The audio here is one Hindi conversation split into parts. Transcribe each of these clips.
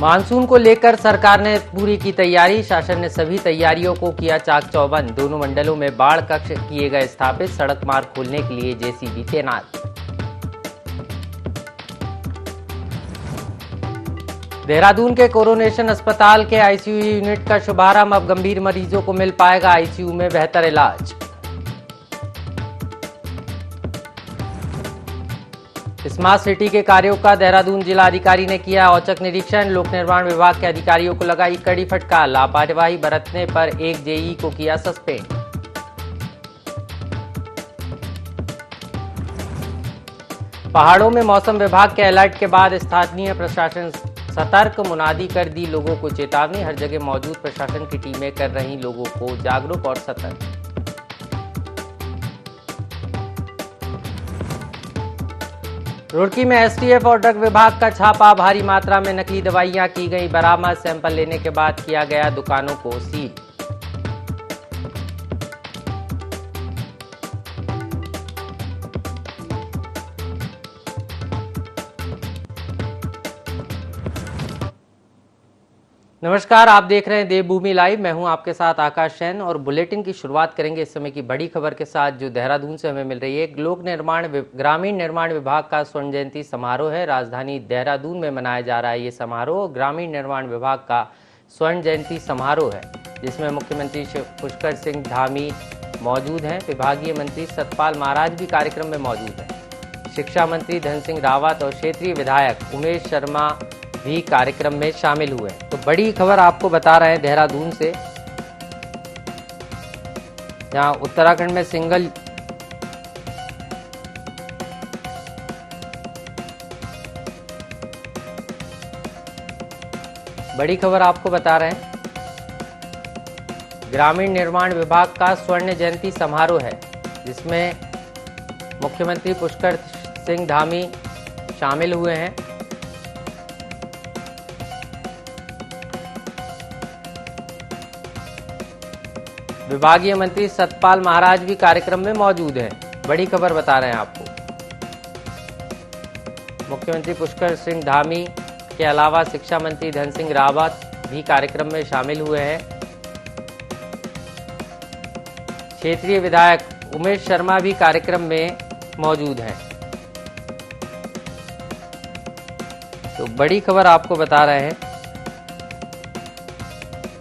मानसून को लेकर सरकार ने पूरी की तैयारी। शासन ने सभी तैयारियों को किया चाक चौबंद। दोनों मंडलों में बाढ़ कक्ष किए गए स्थापित। सड़क मार्ग खोलने के लिए जेसीबी तैनात। देहरादून के कोरोनेशन अस्पताल के आईसीयू यूनिट का शुभारंभ। अब गंभीर मरीजों को मिल पाएगा आईसीयू में बेहतर इलाज। स्मार्ट सिटी के कार्यों का देहरादून जिला अधिकारी ने किया औचक निरीक्षण। लोक निर्माण विभाग के अधिकारियों को लगाई कड़ी फटकार। लापरवाही बरतने पर एक जेई को किया सस्पेंड। पहाड़ों में मौसम विभाग के अलर्ट के बाद स्थानीय प्रशासन सतर्क। मुनादी कर दी लोगों को चेतावनी। हर जगह मौजूद प्रशासन की टीमें कर रही लोगों को जागरूक और सतर्क। रुड़की में एसटीएफ और ड्रग विभाग का छापा। भारी मात्रा में नकली दवाइयां की गई बरामद। सैंपल लेने के बाद किया गया दुकानों को सील। नमस्कार, आप देख रहे हैं देवभूमि लाइव। मैं हूं आपके साथ आकाश जैन और बुलेटिन की शुरुआत करेंगे इस समय की बड़ी खबर के साथ जो देहरादून से हमें मिल रही है। ग्रामीण निर्माण विभाग का स्वर्ण जयंती समारोह है। राजधानी देहरादून में मनाया जा रहा है ये समारोह। ग्रामीण निर्माण विभाग का स्वर्ण जयंती समारोह है जिसमें मुख्यमंत्री पुष्कर सिंह धामी मौजूद हैं। विभागीय मंत्री सतपाल महाराज भी कार्यक्रम में मौजूद हैं। शिक्षा मंत्री धन सिंह रावत और क्षेत्रीय विधायक उमेश शर्मा भी कार्यक्रम में शामिल हुए। तो बड़ी खबर आपको बता रहे हैं देहरादून से, जहां उत्तराखंड में सिंगल बड़ी खबर आपको बता रहे हैं ग्रामीण निर्माण विभाग का स्वर्ण जयंती समारोह है जिसमें मुख्यमंत्री पुष्कर सिंह धामी शामिल हुए हैं। विभागीय मंत्री सतपाल महाराज भी कार्यक्रम में मौजूद हैं। बड़ी खबर बता रहे हैं आपको। मुख्यमंत्री पुष्कर सिंह धामी के अलावा शिक्षा मंत्री धन सिंह रावत भी कार्यक्रम में शामिल हुए हैं। क्षेत्रीय विधायक उमेश शर्मा भी कार्यक्रम में मौजूद हैं। तो बड़ी खबर आपको बता रहे हैं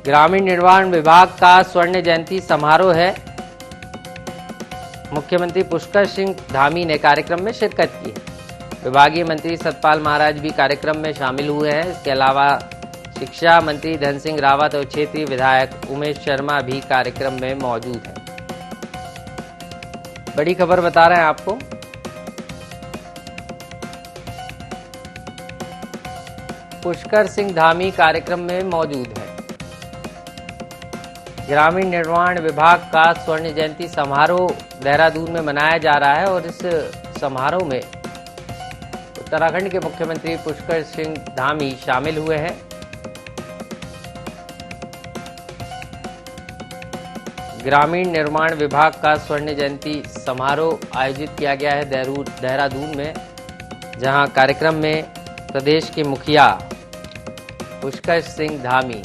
ग्रामीण निर्माण विभाग का स्वर्ण जयंती समारोह है। मुख्यमंत्री पुष्कर सिंह धामी ने कार्यक्रम में शिरकत की है। विभागीय मंत्री सतपाल महाराज भी कार्यक्रम में शामिल हुए हैं। इसके अलावा शिक्षा मंत्री धन सिंह रावत और क्षेत्रीय विधायक उमेश शर्मा भी कार्यक्रम में मौजूद हैं। बड़ी खबर बता रहे हैं आपको पुष्कर सिंह धामी कार्यक्रम में मौजूद है। ग्रामीण निर्माण विभाग का स्वर्ण जयंती समारोह देहरादून में मनाया जा रहा है और इस समारोह में उत्तराखंड के मुख्यमंत्री पुष्कर सिंह धामी शामिल हुए हैं। ग्रामीण निर्माण विभाग का स्वर्ण जयंती समारोह आयोजित किया गया है देहरादून में, जहां कार्यक्रम में प्रदेश के मुखिया पुष्कर सिंह धामी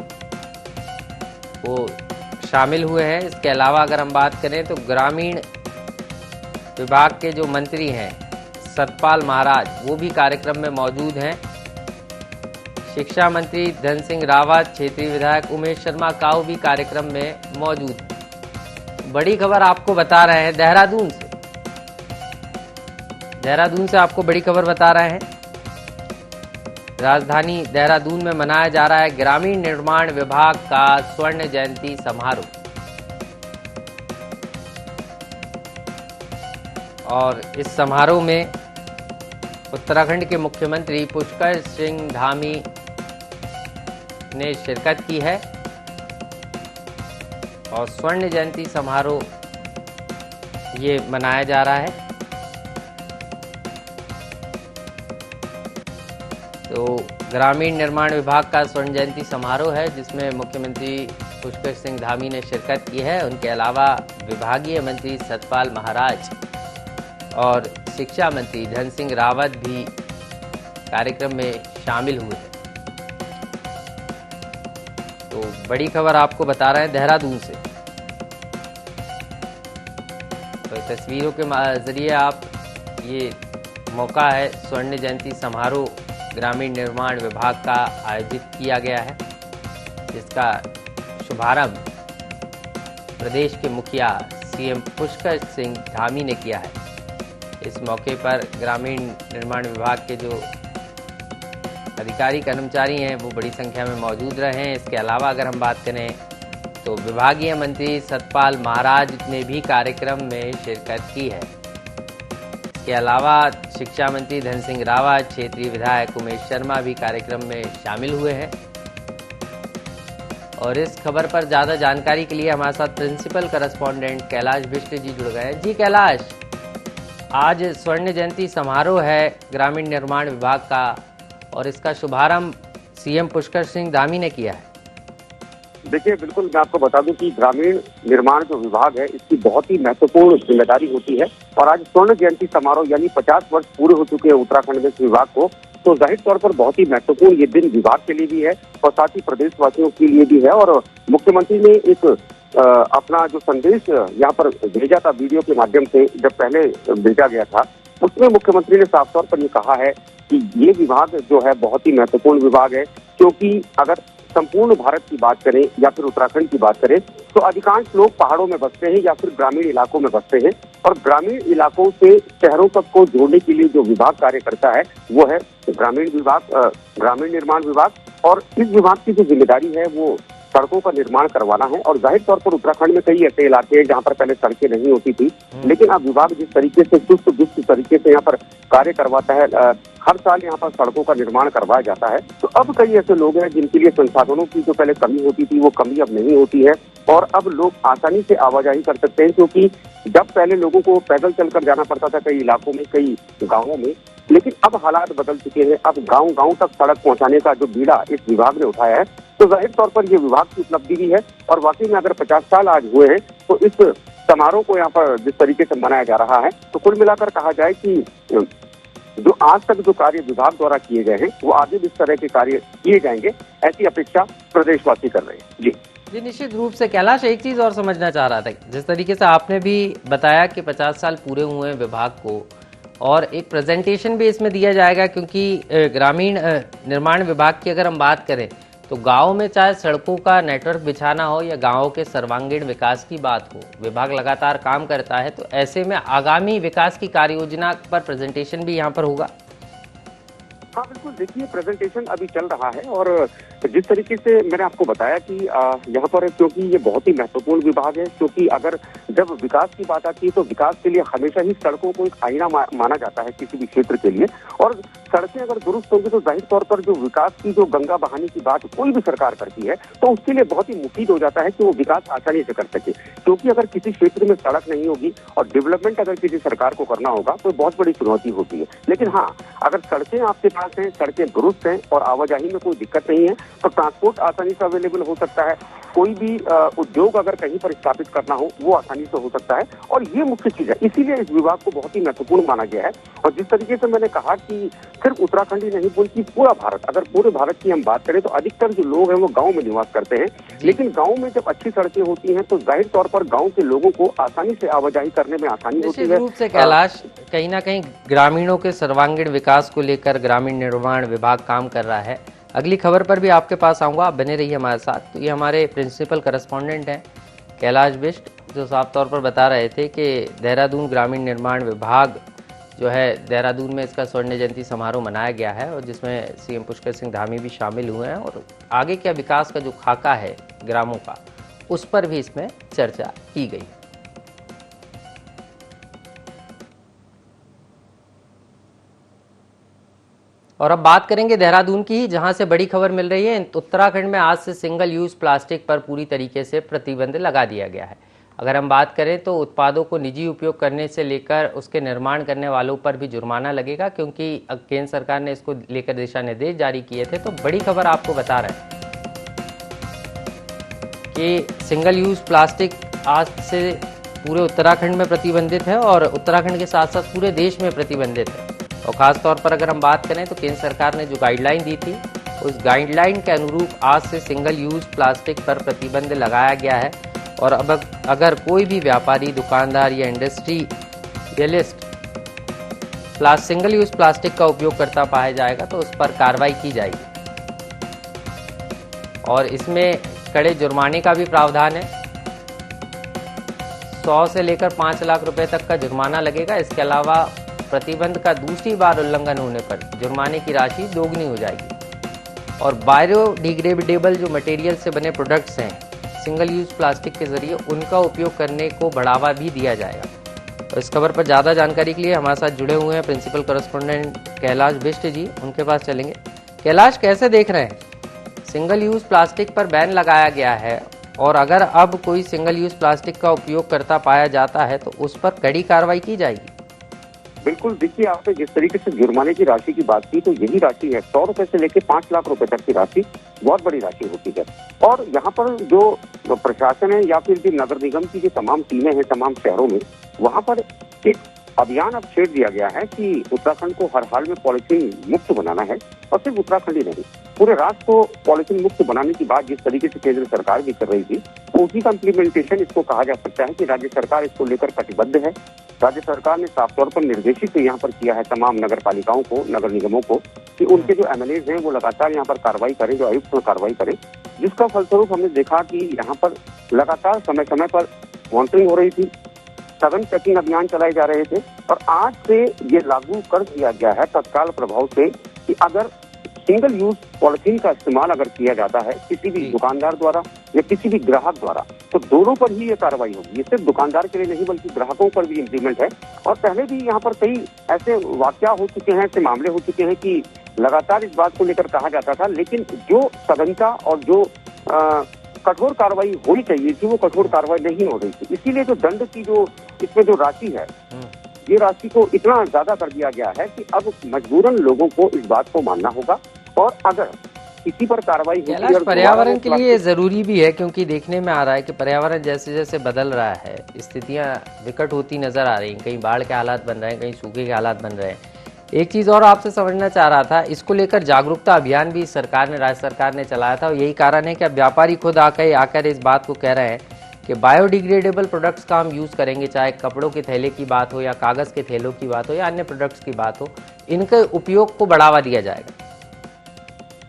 वो शामिल हुए हैं। इसके अलावा अगर हम बात करें तो ग्रामीण विभाग के जो मंत्री हैं सतपाल महाराज वो भी कार्यक्रम में मौजूद हैं। शिक्षा मंत्री धन सिंह रावत, क्षेत्रीय विधायक उमेश शर्मा काऊ भी कार्यक्रम में मौजूद हैं। बड़ी खबर आपको बता रहे हैं देहरादून से आपको बड़ी खबर बता रहे हैं। राजधानी देहरादून में मनाया जा रहा है ग्रामीण निर्माण विभाग का स्वर्ण जयंती समारोह और इस समारोह में उत्तराखंड के मुख्यमंत्री पुष्कर सिंह धामी ने शिरकत की है और स्वर्ण जयंती समारोह ये मनाया जा रहा है। तो ग्रामीण निर्माण विभाग का स्वर्ण जयंती समारोह है जिसमें मुख्यमंत्री पुष्कर सिंह धामी ने शिरकत की है। उनके अलावा विभागीय मंत्री सतपाल महाराज और शिक्षा मंत्री धन सिंह रावत भी कार्यक्रम में शामिल हुए हैं। बड़ी खबर आपको बता रहे हैं देहरादून से। तो तस्वीरों के जरिए आप ये मौका है, स्वर्ण जयंती समारोह ग्रामीण निर्माण विभाग का आयोजित किया गया है, जिसका शुभारंभ प्रदेश के मुखिया सीएम पुष्कर सिंह धामी ने किया है। इस मौके पर ग्रामीण निर्माण विभाग के जो अधिकारी कर्मचारी हैं वो बड़ी संख्या में मौजूद रहे हैं। इसके अलावा अगर हम बात करें तो विभागीय मंत्री सतपाल महाराज ने भी कार्यक्रम में शिरकत की है। इसके अलावा शिक्षा मंत्री धन सिंह रावत, क्षेत्रीय विधायक उमेश शर्मा भी कार्यक्रम में शामिल हुए हैं। और इस खबर पर ज़्यादा जानकारी के लिए हमारे साथ प्रिंसिपल करस्पॉन्डेंट कैलाश बिष्ट जी जुड़ गए हैं। जी कैलाश, आज स्वर्ण जयंती समारोह है ग्रामीण निर्माण विभाग का और इसका शुभारंभ सीएम पुष्कर सिंह धामी ने किया है। देखिए, बिल्कुल मैं आपको बता दूं कि ग्रामीण निर्माण जो विभाग है इसकी बहुत ही महत्वपूर्ण जिम्मेदारी होती है और आज स्वर्ण जयंती समारोह यानी 50 वर्ष पूरे हो चुके हैं उत्तराखंड में इस विभाग को, तो जाहिर तौर पर बहुत ही महत्वपूर्ण ये दिन विभाग के लिए भी है और साथ ही प्रदेशवासियों के लिए भी है। और मुख्यमंत्री ने एक अपना जो संदेश यहाँ पर भेजा था वीडियो के माध्यम से, जब पहले भेजा गया था, उसमें मुख्यमंत्री ने साफ तौर पर ये कहा है कि ये विभाग जो है बहुत ही महत्वपूर्ण विभाग है, क्योंकि अगर संपूर्ण भारत की बात करें या फिर उत्तराखंड की बात करें तो अधिकांश लोग पहाड़ों में बसते हैं या फिर ग्रामीण इलाकों में बसते हैं और ग्रामीण इलाकों से शहरों तक को जोड़ने के लिए जो विभाग कार्य करता है वो है ग्रामीण विभाग, ग्रामीण निर्माण विभाग। और इस विभाग की जो जिम्मेदारी है वो सड़कों का निर्माण करवाना है। और जाहिर तौर पर उत्तराखंड में कई ऐसे इलाके हैं जहाँ पर पहले सड़कें नहीं होती थी, लेकिन अब विभाग जिस तरीके से चुस्त दुरुस्त तरीके से यहाँ पर कार्य करवाता है, हर साल यहाँ पर सड़कों का निर्माण करवाया जाता है। तो अब कई ऐसे लोग हैं जिनके लिए संसाधनों की जो पहले कमी होती थी वो कमी अब नहीं होती है और अब लोग आसानी से आवाजाही कर सकते हैं, क्योंकि जब पहले लोगों को पैदल चलकर जाना पड़ता था कई इलाकों में, कई गाँवों में, लेकिन अब हालात बदल चुके हैं। अब गांव-गांव तक सड़क पहुंचाने का जो बीड़ा इस विभाग ने उठाया है, तो जाहिर तौर पर ये विभाग की उपलब्धि भी है। और वाकई में अगर 50 साल आज हुए हैं तो इस समारोह को यहाँ पर जिस तरीके से मनाया जा रहा है, तो कुल मिलाकर कहा जाए कि जो आज तक जो कार्य विभाग द्वारा किए गए हैं वो आगे भी इस तरह के कार्य किए जाएंगे, ऐसी अपेक्षा प्रदेशवासी कर रहे हैं। जी, निश्चित रूप से। कैलाश, एक चीज और समझना चाह रहा था, जिस तरीके से आपने भी बताया कि 50 साल पूरे हुए हैं विभाग को और एक प्रेजेंटेशन भी इसमें दिया जाएगा, क्योंकि ग्रामीण निर्माण विभाग की अगर हम बात करें तो गांव में चाहे सड़कों का नेटवर्क बिछाना हो या गांवों के सर्वांगीण विकास की बात हो, विभाग लगातार काम करता है। तो ऐसे में आगामी विकास की कार्य योजना पर प्रेजेंटेशन भी यहाँ पर होगा। हाँ बिल्कुल, देखिए प्रेजेंटेशन अभी चल रहा है और जिस तरीके से मैंने आपको बताया कि यहाँ पर क्योंकि ये बहुत ही महत्वपूर्ण विभाग है, क्योंकि अगर जब विकास की बात आती है तो विकास के लिए हमेशा ही सड़कों को एक आईना माना जाता है किसी भी क्षेत्र के लिए। और सड़कें अगर दुरुस्त होंगी तो जाहिर तौर पर जो विकास की जो गंगा बहाने की बात कोई भी सरकार करती है तो उसके लिए बहुत ही मुफीद हो जाता है कि वो विकास आसानी से कर सके। क्योंकि अगर किसी क्षेत्र में सड़क नहीं होगी और डेवलपमेंट अगर किसी सरकार को करना होगा तो बहुत बड़ी चुनौती होती है। लेकिन हाँ, अगर सड़कें आपके पास हैं, सड़कें दुरुस्त हैं और आवाजाही में कोई दिक्कत नहीं है तो ट्रांसपोर्ट आसानी से अवेलेबल हो सकता है। कोई भी उद्योग अगर कहीं पर स्थापित करना हो वो आसानी से हो सकता है और ये मुख्य चीज है। इसीलिए इस विभाग को बहुत ही महत्वपूर्ण माना गया है। और जिस तरीके से मैंने कहा कि सिर्फ उत्तराखंड ही नहीं बल्कि पूरा भारत, अगर पूरे भारत की हम बात करें तो अधिकतर जो लोग हैं वो गांव में निवास करते हैं, लेकिन गांव में जब अच्छी सड़कें होती हैं तो जाहिर तौर पर गांव के लोगों को आसानी से आवाजाही करने में आसानी होती है। रूप से कैलाश, कहीं ना कहीं ग्रामीणों के सर्वांगीण विकास को लेकर ग्रामीण निर्माण विभाग काम कर रहा है। अगली खबर पर भी आपके पास आऊँगा, आप बने रहिए हमारे साथ। तो ये हमारे प्रिंसिपल करस्पॉन्डेंट हैं कैलाश बिष्ट, जो साफ तौर पर बता रहे थे कि देहरादून ग्रामीण निर्माण विभाग जो है देहरादून में इसका स्वर्ण जयंती समारोह मनाया गया है और जिसमें सीएम पुष्कर सिंह धामी भी शामिल हुए हैं और आगे क्या विकास का जो खाका है ग्रामों का उस पर भी इसमें चर्चा की गई। और अब बात करेंगे देहरादून की, जहां से बड़ी खबर मिल रही है। उत्तराखंड में आज से सिंगल यूज प्लास्टिक पर पूरी तरीके से प्रतिबंध लगा दिया गया है। अगर हम बात करें तो उत्पादों को निजी उपयोग करने से लेकर उसके निर्माण करने वालों पर भी जुर्माना लगेगा, क्योंकि केंद्र सरकार ने इसको लेकर दिशा निर्देश जारी किए थे। तो बड़ी खबर आपको बता रहे हैं कि सिंगल यूज प्लास्टिक आज से पूरे उत्तराखंड में प्रतिबंधित है और उत्तराखंड के साथ साथ पूरे देश में प्रतिबंधित है। और ख़ास तौर पर अगर हम बात करें तो केंद्र सरकार ने जो गाइडलाइन दी थी उस गाइडलाइन के अनुरूप आज से सिंगल यूज प्लास्टिक पर प्रतिबंध लगाया गया है और अब अगर कोई भी व्यापारी, दुकानदार या इंडस्ट्रियलिस्ट सिंगल यूज प्लास्टिक का उपयोग करता पाया जाएगा तो उस पर कार्रवाई की जाएगी और इसमें कड़े जुर्माने का भी प्रावधान है। 100 से लेकर 5 लाख रुपए तक का जुर्माना लगेगा। इसके अलावा प्रतिबंध का दूसरी बार उल्लंघन होने पर जुर्माने की राशि दोगुनी हो जाएगी। और बायोडिग्रेडेबल जो मटेरियल से बने प्रोडक्ट्स हैं सिंगल यूज प्लास्टिक के जरिए उनका उपयोग करने को बढ़ावा भी दिया जाएगा। और इस खबर पर ज़्यादा जानकारी के लिए हमारे साथ जुड़े हुए हैं प्रिंसिपल कॉरेस्पोंडेंट कैलाश बिष्ट जी, उनके पास चलेंगे। कैलाश, कैसे देख रहे हैं, सिंगल यूज प्लास्टिक पर बैन लगाया गया है और अगर अब कोई सिंगल यूज प्लास्टिक का उपयोग करता पाया जाता है तो उस पर कड़ी कार्रवाई की जाएगी? बिल्कुल, देखिए आपने जिस तरीके से जुर्माने की राशि की बात की तो यही राशि है, 100 रुपए से लेकर 5 लाख रुपए तक की राशि बहुत बड़ी राशि होती है। और यहाँ पर जो प्रशासन है या फिर भी नगर निगम की जो तमाम टीमें हैं तमाम शहरों में, वहाँ पर एक अभियान अब छेड़ दिया गया है कि उत्तराखंड को हर हाल में पॉलीथीन मुक्त बनाना है। और सिर्फ उत्तराखंड ही नहीं, पूरे राष्ट्र को पॉलीथीन मुक्त बनाने की बात जिस तरीके से केंद्र सरकार भी कर रही थी, उसी का इम्प्लीमेंटेशन इसको कहा जा सकता है कि राज्य सरकार इसको लेकर कटिबद्ध है। राज्य सरकार ने साफ तौर पर निर्देशित यहाँ पर किया है तमाम नगर पालिकाओं को, नगर निगमों को, कि उनके जो एमएलएज हैं वो लगातार यहाँ पर कार्रवाई करें, जो आयुक्त कार्रवाई करें, जिसका फलस्वरूप हमने देखा कि यहाँ पर लगातार समय समय पर मॉनिटरिंग हो रही थी, सघन चेकिंग अभियान चलाए जा रहे थे। और आज से ये लागू कर दिया गया है तत्काल प्रभाव से कि अगर सिंगल यूज पॉलिथीन का इस्तेमाल अगर किया जाता है किसी भी दुकानदार द्वारा या किसी भी ग्राहक द्वारा, तो दोनों पर ही ये कार्रवाई होगी। ये सिर्फ दुकानदार के लिए नहीं बल्कि ग्राहकों पर भी इम्प्लीमेंट है। और पहले भी यहाँ पर कई ऐसे वाकया हो चुके हैं, ऐसे मामले हो चुके हैं कि लगातार इस बात को लेकर कहा जाता था, लेकिन जो सघनता और जो कठोर कार्रवाई होनी चाहिए थी वो कठोर कार्रवाई नहीं हो रही थी। इसीलिए जो दंड की जो इसमें जो राशि है, ये राशि को इतना ज्यादा कर दिया गया है कि अब मजबूरन लोगों को इस बात को मानना होगा। और अगर किसी पर कार्रवाई होगी, पर्यावरण के लिए जरूरी भी है, क्योंकि देखने में आ रहा है कि पर्यावरण जैसे जैसे बदल रहा है, स्थितियां विकट होती नजर आ रही हैं, कहीं बाढ़ के हालात बन रहे हैं, कहीं सूखे के हालात बन रहे हैं। एक चीज और आपसे समझना चाह रहा था, इसको लेकर जागरूकता अभियान भी सरकार ने, राज्य सरकार ने चलाया था और यही कारण है कि अब व्यापारी खुद आकर इस बात को कह रहे हैं कि बायोडिग्रेडेबल प्रोडक्ट्स का हम यूज करेंगे, चाहे कपड़ों के थैले की बात हो या कागज के थैलों की बात हो या अन्य प्रोडक्ट्स की बात हो, इनके उपयोग को बढ़ावा दिया जाएगा।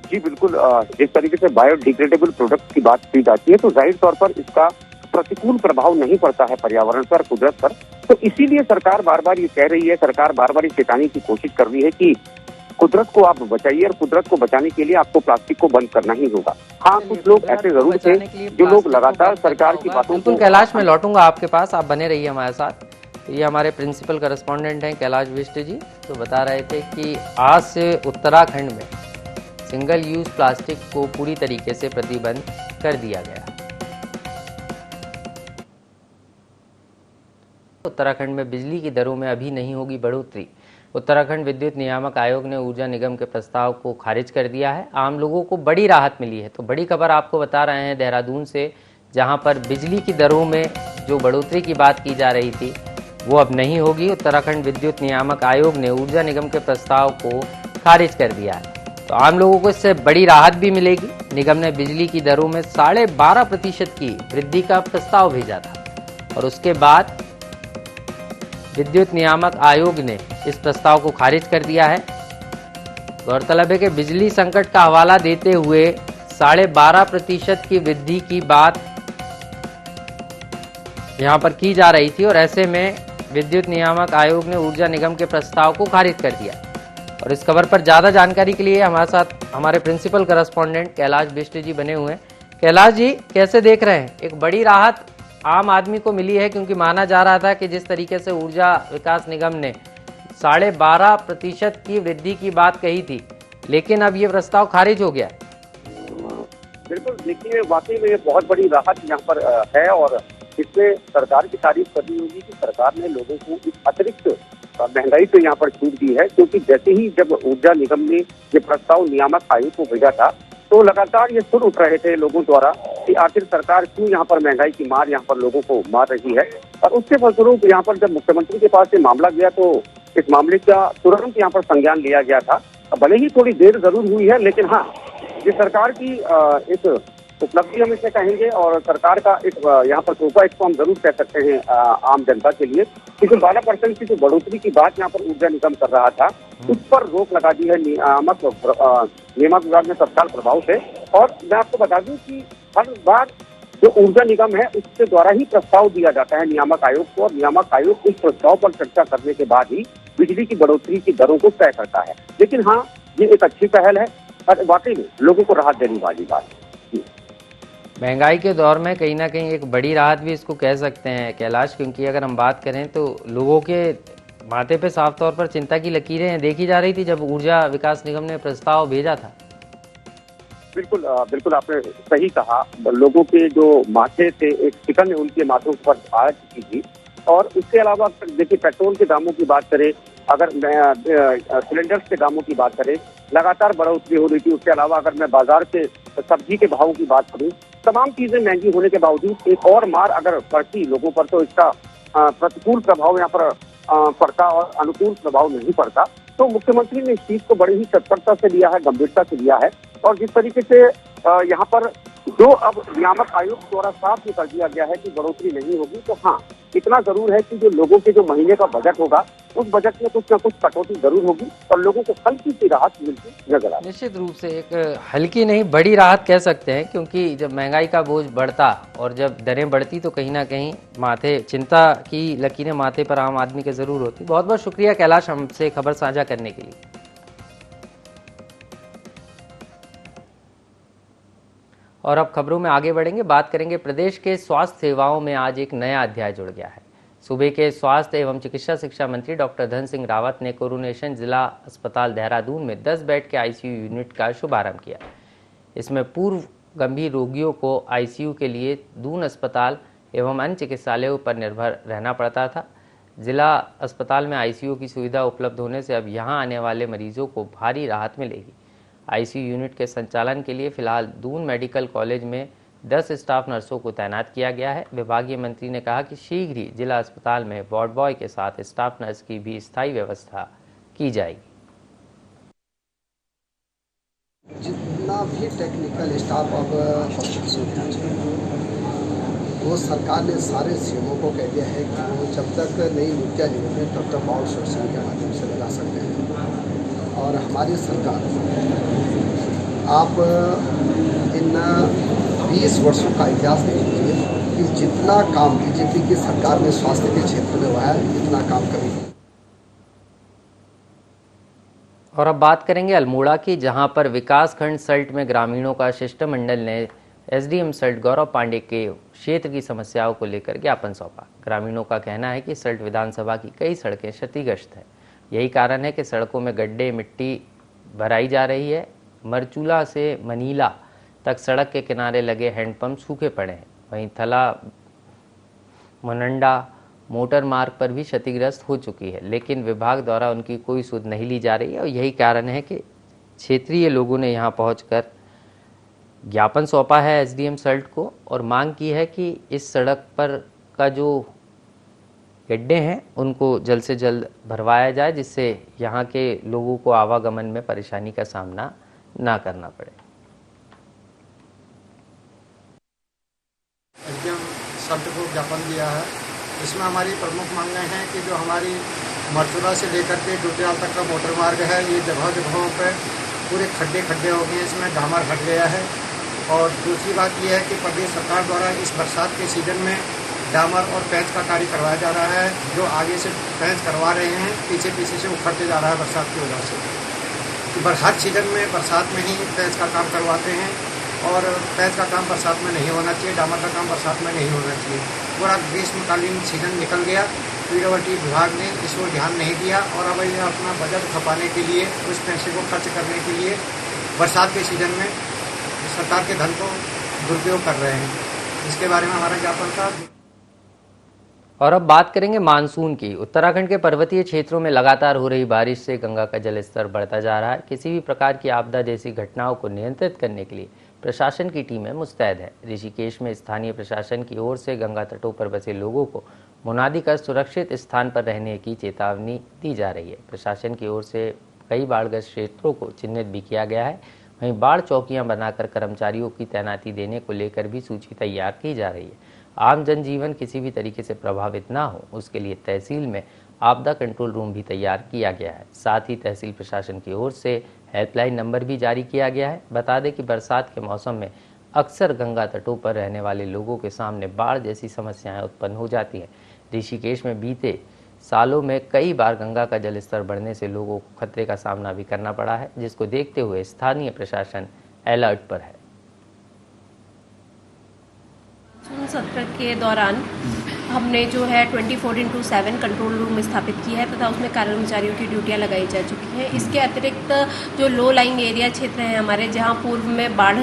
जी बिल्कुल, जिस तरीके से बायोडिग्रेडेबल प्रोडक्ट्स की बात की जाती है तो जाहिर तौर पर इसका प्रतिकूल प्रभाव नहीं पड़ता है पर्यावरण पर, कुदरत पर। तो इसीलिए सरकार बार बार ये कह रही है, सरकार बार बार ये चेताने की कोशिश कर रही है कि कुदरत को आप बचाइए और कुदरत को बचाने के लिए आपको प्लास्टिक को बंद करना ही होगा। हाँ, कुछ लोग ऐसे जरूर थे जो लोग लगातार सरकार की बातों को। कैलाश, मैं लौटूंगा आपके पास, आप बने रहिए हमारे साथ। ये हमारे प्रिंसिपल कॉरेस्पोंडेंट हैं कैलाश बिष्ट जी, तो बता रहे थे कि आज से उत्तराखंड में सिंगल यूज प्लास्टिक को पूरी तरीके से प्रतिबंध कर दिया गया। उत्तराखंड में बिजली की दरों में अभी नहीं होगी बढ़ोतरी। उत्तराखंड विद्युत नियामक आयोग ने ऊर्जा निगम के प्रस्ताव को खारिज कर दिया है। आम लोगों को बड़ी राहत मिली है। तो बड़ी खबर आपको बता रहे हैं देहरादून से, जहां पर बिजली की दरों में जो बढ़ोतरी की बात की जा रही थी वो अब नहीं होगी। उत्तराखंड विद्युत नियामक आयोग ने ऊर्जा निगम के प्रस्ताव को खारिज कर दिया है। तो आम लोगों को इससे बड़ी राहत भी मिलेगी। निगम ने बिजली की दरों में 12.5% की वृद्धि का प्रस्ताव भेजा था और उसके बाद विद्युत नियामक आयोग ने इस प्रस्ताव को खारिज कर दिया है। गौरतलब है कि बिजली संकट का हवाला देते हुए 12.5% की वृद्धि की बात यहां पर की जा रही थी और ऐसे में विद्युत नियामक आयोग ने ऊर्जा निगम के प्रस्ताव को खारिज कर दिया। और इस खबर पर ज्यादा जानकारी के लिए हमारे साथ हमारे प्रिंसिपल कॉरेस्पोंडेंट कैलाश बिष्ट जी बने हुए हैं। कैलाश जी, कैसे देख रहे हैं? एक बड़ी राहत आम आदमी को मिली है, क्योंकि माना जा रहा था कि जिस तरीके से ऊर्जा विकास निगम ने 12.5% की वृद्धि की बात कही थी, लेकिन अब ये प्रस्ताव खारिज हो गया। बिल्कुल, देखिए वाकई में ये बहुत बड़ी राहत यहाँ पर है और इसमें सरकार की तारीफ करनी होगी कि सरकार ने लोगों को इस अतिरिक्त महंगाई से यहाँ पर छूट दी है। क्योंकि जैसे ही जब ऊर्जा निगम ने ये प्रस्ताव नियामक आयोग को भेजा था तो लगातार ये सुर उठ रहे थे लोगों द्वारा कि आखिर सरकार क्यों यहाँ पर महंगाई की मार यहाँ पर लोगों को मार रही है। और उसके फलस्वरूप यहाँ पर जब मुख्यमंत्री के पास ये मामला गया तो इस मामले का तुरंत यहाँ पर संज्ञान लिया गया था। भले ही थोड़ी देर जरूर हुई है, लेकिन हाँ, ये सरकार की एक उपलब्धि हम इसे कहेंगे और सरकार का एक यहाँ पर तोहफा इसको हम जरूर कह सकते हैं आम जनता के लिए कि जो 12% की जो बढ़ोतरी की बात यहाँ पर ऊर्जा निगम कर रहा था उस पर रोक लगा दी है नियामक विभाग में तत्काल प्रभाव से। और मैं आपको बता दूं कि हर बार जो ऊर्जा निगम है उसके द्वारा ही प्रस्ताव दिया जाता है नियामक आयोग को और नियामक आयोग उस प्रस्ताव पर चर्चा करने के बाद ही बिजली की बढ़ोतरी की दरों को तय करता है। लेकिन हाँ, ये एक अच्छी पहल है और वाकई में लोगों को राहत देने वाली बात है। महंगाई के दौर में कहीं ना कहीं एक बड़ी राहत भी इसको कह सकते हैं कैलाश, क्योंकि अगर हम बात करें तो लोगों के माथे पे साफ तौर पर चिंता की लकीरें देखी जा रही थी जब ऊर्जा विकास निगम ने प्रस्ताव भेजा था। बिल्कुल बिल्कुल आपने सही कहा। लोगों के जो माथे थे एक शिकन उनके माथों पर आ चुकी थी। और इसके अलावा देखिए पेट्रोल के दामों की बात करें, अगर सिलेंडर्स के दामों की बात करें, लगातार बढ़ोतरी हो रही थी। उसके अलावा अगर मैं बाजार के सब्जी के भावों की बात करूं, तमाम चीजें महंगी होने के बावजूद एक और मार अगर पड़ती लोगों पर तो इसका प्रतिकूल प्रभाव यहाँ पर पड़ता और अनुकूल प्रभाव नहीं पड़ता। तो मुख्यमंत्री ने इस चीज को बड़ी ही तत्परता से लिया है, गंभीरता से लिया है। और जिस तरीके से यहाँ पर जो अब नियामक आयोग द्वारा साफ कर दिया गया है कि बढ़ोतरी नहीं होगी, तो हाँ इतना जरूर है कि जो लोगों के जो महीने का बजट होगा उस बजट में कुछ न कुछ कटौती जरूर होगी और लोगों को हल्की सी राहत मिलती नजर आए। निश्चित रूप से एक हल्की नहीं बड़ी राहत कह सकते हैं, क्योंकि जब महंगाई का बोझ बढ़ता और जब दरें बढ़ती तो कहीं ना कहीं माथे चिंता की लकीरें माथे पर आम आदमी के जरूर होती। बहुत बहुत शुक्रिया कैलाश हमसे खबर साझा करने के लिए। और अब खबरों में आगे बढ़ेंगे, बात करेंगे प्रदेश के स्वास्थ्य सेवाओं में आज एक नया अध्याय जुड़ गया है। सूबे के स्वास्थ्य एवं चिकित्सा शिक्षा मंत्री डॉक्टर धन सिंह रावत ने कोरोनेशन जिला अस्पताल देहरादून में 10 बेड के आईसीयू यूनिट का शुभारंभ किया। इसमें पूर्व गंभीर रोगियों को आईसीयू के लिए दून अस्पताल एवं अन्य चिकित्सालयों पर निर्भर रहना पड़ता था। जिला अस्पताल में आईसीयू की सुविधा उपलब्ध होने से अब यहाँ आने वाले मरीजों को भारी राहत मिलेगी। आईसीयू यूनिट के संचालन के लिए फिलहाल दून मेडिकल कॉलेज में 10 स्टाफ नर्सों को तैनात किया गया है। विभागीय मंत्री ने कहा कि शीघ्र ही जिला अस्पताल में वार्ड बॉय के साथ स्टाफ नर्स की भी स्थायी व्यवस्था की जाएगी। जितना भी टेक्निकल स्टाफ अब हॉस्पिटल में चाहिए वो सरकार ने सारे सीएमओ को कह दिया है कि वो जब तक नई नीतियाँ निकलें तब तक आउटसोर्सिंग के माध्यम से लगा सकते हैं। और हमारी सरकार आप इन 20 वर्षों का इतिहास देख लीजिए कि जितना काम बीजेपी की सरकार में स्वास्थ्य के क्षेत्र में हुआ है इतना काम कभी नहीं। और अब बात करेंगे अल्मोड़ा की, जहां पर विकासखंड सल्ट में ग्रामीणों का शिष्टमंडल ने एसडीएम सल्ट गौरव पांडे के क्षेत्र की समस्याओं को लेकर ज्ञापन सौंपा। ग्रामीणों का कहना है कि सल्ट विधानसभा की कई सड़कें क्षतिग्रस्त हैं। यही कारण है कि सड़कों में गड्ढे मिट्टी भराई जा रही है। मरचूला से मनीला तक सड़क के किनारे लगे हैंडपंप सूखे पड़े हैं। वहीं थला मुनंडा मोटर मार्ग पर भी क्षतिग्रस्त हो चुकी है, लेकिन विभाग द्वारा उनकी कोई सुध नहीं ली जा रही है। और यही कारण है कि क्षेत्रीय लोगों ने यहां पहुंचकर ज्ञापन सौंपा है एसडीएम सल्ट को और मांग की है कि इस सड़क पर का जो गड्ढे हैं उनको जल्द से जल्द भरवाया जाए, जिससे यहाँ के लोगों को आवागमन में परेशानी का सामना ना करना पड़े। एसडीएम सल्ट को ज्ञापन दिया है। इसमें हमारी प्रमुख मांगें हैं कि जो हमारी मरचूला से लेकर के डुटियाल तक का मोटर मार्ग है, ये जगह जगहों पर पूरे खड्डे हो गए, इसमें डामर हट गया है। और दूसरी बात यह है कि प्रदेश सरकार द्वारा इस बरसात के सीजन में डामर और पैच का कार्य करवाया जा रहा है। जो आगे से पैच करवा रहे हैं, पीछे से उखड़ते जा रहा है बरसात की वजह से। तो हर सीजन में बरसात में ही पैच का काम करवाते हैं और पैच का काम बरसात में नहीं होना चाहिए, डामर का काम बरसात में नहीं होना चाहिए। पूरा ग्रीष्मकालीन सीजन निकल गया, पीडब्ल्यूडी विभाग ने इसको ध्यान नहीं दिया और अब ये अपना बजट खपाने के लिए, उस पैसे को खर्च करने के लिए बरसात के सीजन में सरकार के धन को दुरुपयोग कर रहे हैं। इसके बारे में हमारा ज्ञापन था। और अब बात करेंगे मानसून की। उत्तराखंड के पर्वतीय क्षेत्रों में लगातार हो रही बारिश से गंगा का जलस्तर बढ़ता जा रहा है। किसी भी प्रकार की आपदा जैसी घटनाओं को नियंत्रित करने के लिए प्रशासन की टीमें मुस्तैद है। ऋषिकेश में स्थानीय प्रशासन की ओर से गंगा तटों पर बसे लोगों को मुनादी कर सुरक्षित स्थान पर रहने की चेतावनी दी जा रही है। प्रशासन की ओर से कई बाढ़ग्रस्त क्षेत्रों को चिन्हित भी किया गया है। वहीं बाढ़ चौकियां बनाकर कर्मचारियों की तैनाती देने को लेकर भी सूची तैयार की जा रही है। आम जनजीवन किसी भी तरीके से प्रभावित ना हो, उसके लिए तहसील में आपदा कंट्रोल रूम भी तैयार किया गया है। साथ ही तहसील प्रशासन की ओर से हेल्पलाइन नंबर भी जारी किया गया है। बता दें कि बरसात के मौसम में अक्सर गंगा तटों पर रहने वाले लोगों के सामने बाढ़ जैसी समस्याएं उत्पन्न हो जाती हैं। ऋषिकेश में बीते सालों में कई बार गंगा का जलस्तर बढ़ने से लोगों को खतरे का सामना भी करना पड़ा है, जिसको देखते हुए स्थानीय प्रशासन अलर्ट पर है। सत्र के दौरान हमने जो है 24/7 कंट्रोल रूम स्थापित किया है तथा उसमें कर्मचारियों की ड्यूटियां लगाई जा चुकी हैं। इसके अतिरिक्त जो लो लाइंग एरिया क्षेत्र हैं हमारे, जहां पूर्व में बाढ़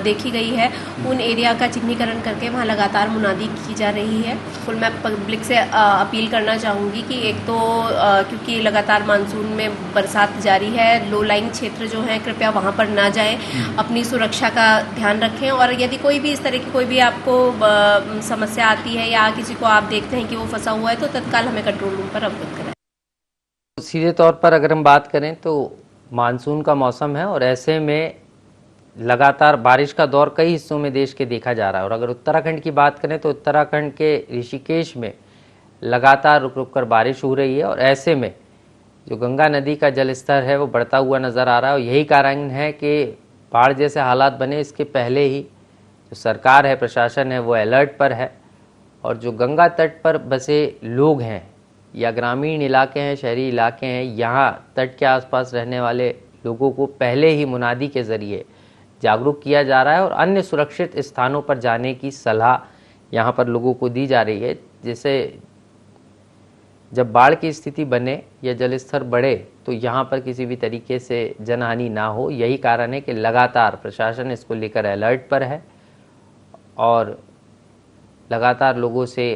देखी गई है, उन एरिया का चिन्हीकरण करके वहां लगातार मुनादी की जा रही है। कुल मैं पब्लिक से अपील करना चाहूँगी कि एक तो क्योंकि लगातार मानसून में बरसात जारी है, लो लाइंग क्षेत्र जो हैं कृपया वहाँ पर ना जाएं, अपनी सुरक्षा का ध्यान रखें और यदि कोई भी इस तरह की कोई भी आपको समस्या आती है या किसी को आप देखते हैं कि वो फंसा हुआ है तो तत्काल हमें कंट्रोल रूम पर अवगत करें। सीधे तौर पर अगर हम बात करें तो मानसून का मौसम है और ऐसे में लगातार बारिश का दौर कई हिस्सों में देश के देखा जा रहा है। और अगर उत्तराखंड की बात करें तो उत्तराखंड के ऋषिकेश में लगातार रुक रुक कर बारिश हो रही है और ऐसे में जो गंगा नदी का जल स्तर है वो बढ़ता हुआ नज़र आ रहा है। और यही कारण है कि बाढ़ जैसे हालात बने इसके पहले ही जो सरकार है, प्रशासन है, वो अलर्ट पर है। और जो गंगा तट पर बसे लोग हैं या ग्रामीण इलाके हैं, शहरी इलाके हैं, यहाँ तट के आसपास रहने वाले लोगों को पहले ही मुनादी के ज़रिए जागरूक किया जा रहा है और अन्य सुरक्षित स्थानों पर जाने की सलाह यहाँ पर लोगों को दी जा रही है, जिससे जब बाढ़ की स्थिति बने या जलस्तर बढ़े तो यहाँ पर किसी भी तरीके से जनहानि ना हो। यही कारण है कि लगातार प्रशासन इसको लेकर अलर्ट पर है और लगातार लोगों से।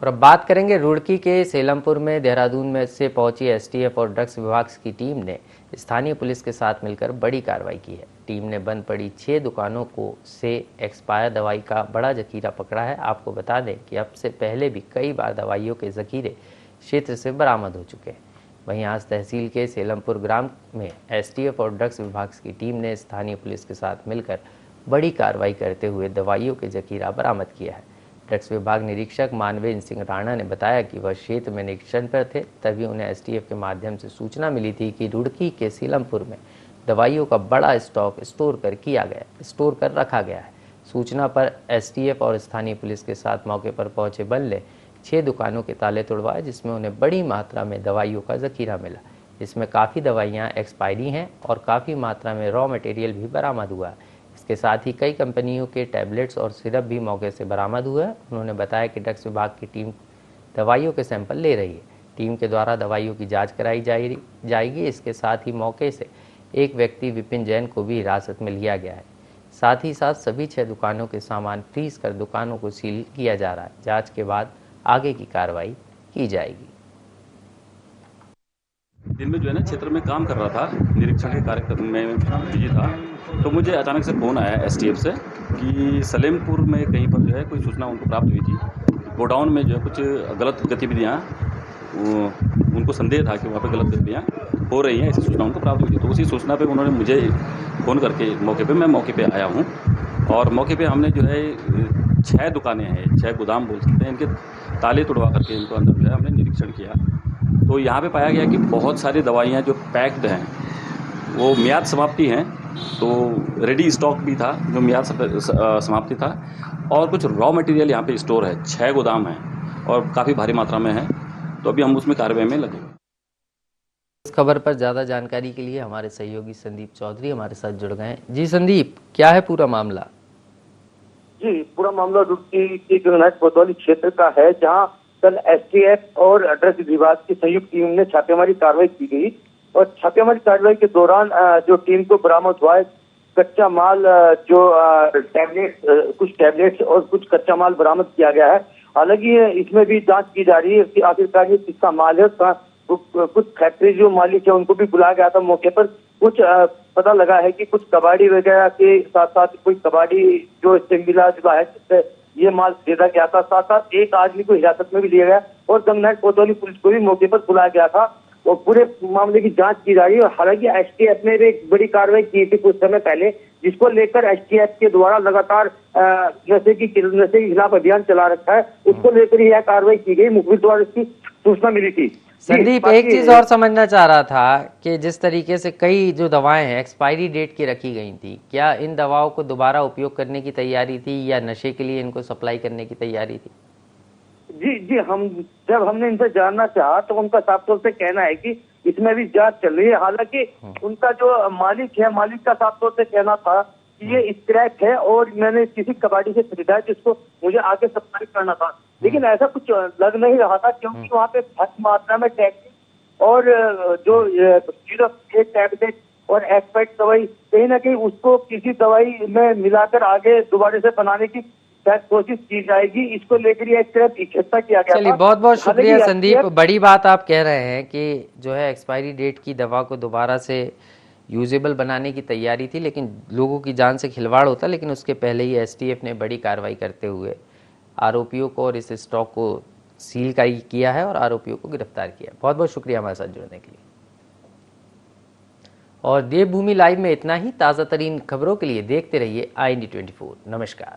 और अब बात करेंगे रुड़की के सेलमपुर में देहरादून में से पहुंची एसटीएफ और ड्रग्स विभाग की टीम ने स्थानीय पुलिस के साथ मिलकर बड़ी कार्रवाई की है। टीम ने बंद पड़ी 6 दुकानों को से एक्सपायर दवाई का बड़ा जखीरा पकड़ा है। आपको बता दें कि अब से पहले भी कई बार दवाइयों के जखीरे क्षेत्र से बरामद हो चुके हैं। वहीं आज तहसील के सेलमपुर ग्राम में एसटीएफ और ड्रग्स विभाग की टीम ने स्थानीय पुलिस के साथ मिलकर बड़ी कार्रवाई करते हुए दवाइयों के जखीरा बरामद किया है। ड्रग्स विभाग निरीक्षक मानवेंद्र सिंह राणा ने बताया कि वह क्षेत्र में निरीक्षण पर थे, तभी उन्हें एसटीएफ के माध्यम से सूचना मिली थी कि रुड़की के सीलमपुर में दवाइयों का बड़ा स्टॉक स्टोर कर रखा गया है। सूचना पर एसटीएफ और स्थानीय पुलिस के साथ मौके पर पहुंचे बल ने 6 दुकानों के ताले तोड़वाए, जिसमें उन्हें बड़ी मात्रा में दवाइयों का जखीरा मिला। इसमें काफ़ी दवाइयाँ एक्सपायरी हैं और काफ़ी मात्रा में रॉ मटेरियल भी बरामद हुआ है। इसके साथ ही कई कंपनियों के टैबलेट्स और सिरप भी मौके से बरामद हुए हैं। उन्होंने बताया कि ड्रग्स विभाग की टीम दवाइयों के सैंपल ले रही है। टीम के द्वारा दवाइयों की जांच कराई जाएगी। इसके साथ ही मौके से एक व्यक्ति विपिन जैन को भी हिरासत में लिया गया है। साथ ही साथ सभी 6 दुकानों के सामान फ्रीज कर दुकानों को सील किया जा रहा है। जाँच के बाद आगे की कार्रवाई की जाएगी। दिन में जो है ना क्षेत्र में काम कर रहा था, निरीक्षण के कार्यक्रम में बिजी था, तो मुझे अचानक से फ़ोन आया एसटीएफ से कि सलेमपुर में कहीं पर जो है कोई सूचना उनको प्राप्त हुई थी। गोडाउन में जो है कुछ गलत गतिविधियाँ, उनको संदेह था कि वहाँ पे गलत गतिविधियाँ हो रही हैं, ऐसी सूचना उनको प्राप्त हुई थी। तो उसी सूचना पे उन्होंने मुझे फ़ोन करके मैं मौके पे आया हूँ और मौके पे हमने जो है 6 दुकानें हैं, 6 गोदाम बोल सकते हैं, इनके ताले तोड़वा करके इनको अंदर जो है हमने निरीक्षण किया। तो यहाँ पे पाया गया कि बहुत सारी दवाइयाँ जो पैक्ड हैं वो मियाद समाप्ति हैं, तो रेडी स्टॉक भी था जो मियाद समाप्ति था, और कुछ रॉ मटेरियल यहाँ पे स्टोर है। 6 गोदाम हैं और काफ़ी भारी मात्रा में है, तो अभी हम उसमें कार्रवाई में लगे। इस खबर पर ज़्यादा जानकारी के लिए हमारे सहयोगी संदीप चौधरी हमारे साथ जुड़ गए हैं। जी संदीप, क्या है पूरा मामला? जी, पूरा मामला रुड़की के गंगनाथ कोतवाली क्षेत्र का है, जहां कल एसटीएफ और ड्रग्स विभाग की संयुक्त टीम ने छापेमारी कार्रवाई की गई और छापेमारी कार्रवाई के दौरान जो टीम को बरामद हुआ है कच्चा माल, जो कुछ टैबलेट्स और कुछ कच्चा माल बरामद किया गया है। हालांकि इसमें भी जांच की जा रही है कि आखिरकार ये किसका माल है। कुछ फैक्ट्री जो मालिक है उनको भी बुलाया गया था मौके पर। कुछ पता लगा है कि कुछ कबाड़ी वगैरह के साथ साथ कोई कबाड़ी जो इससे मिला जुला है, जिससे ये माल खरीदा गया था। साथ साथ एक आदमी को हिरासत में भी लिया गया और गंगनाथ कोतवाली पुलिस को भी मौके पर बुलाया गया था। और पूरे मामले की जांच की जा रही है। और हालांकि एसटीएफ ने भी एक बड़ी कार्रवाई की थी कुछ समय पहले, जिसको लेकर एसटीएफ के द्वारा लगातार नशे के खिलाफ अभियान चला रखा है, उसको लेकर यह कार्रवाई की गई। मुखबिर द्वारा इसकी सूचना मिली थी। संदीप, एक चीज और समझना चाह रहा था कि जिस तरीके से कई जो दवाएं हैं एक्सपायरी डेट की रखी गई थी, क्या इन दवाओं को दोबारा उपयोग करने की तैयारी थी या नशे के लिए इनको सप्लाई करने की तैयारी थी? जी, हमने इनसे जानना चाहा तो उनका साफ तौर से कहना है कि इसमें भी जांच चल रही है। हालांकि उनका जो मालिक है, मालिक का साफ तौर से कहना था कि ये स्क्रैप है और मैंने किसी कबाड़ी से खरीदा है जिसको मुझे आगे सप्लाई करना था, लेकिन ऐसा कुछ लग नहीं रहा था क्योंकि वहाँ पे भारी मात्रा में टैक्सी और जो टैबलेट और एक्सपर्ट दवाई कहीं ना कहीं उसको किसी दवाई में मिलाकर आगे दोबारा से बनाने की शायद कोशिश की जाएगी। इसको लेकर ये इकट्ठा किया गया। चलिए, बहुत बहुत शुक्रिया संदीप। बड़ी बात आप कह रहे हैं कि जो है एक्सपायरी डेट की दवा को दोबारा से यूजेबल बनाने की तैयारी थी, लेकिन लोगों की जान से खिलवाड़ होता। लेकिन उसके पहले ही एसटीएफ ने बड़ी कार्रवाई करते हुए आरोपियों को और इस स्टॉक को सील किया है और आरोपियों को गिरफ्तार किया। बहुत बहुत शुक्रिया हमारे साथ जुड़ने के लिए। और देवभूमि लाइव में इतना ही। ताज़ा तरीन खबरों के लिए देखते रहिए IND24। नमस्कार।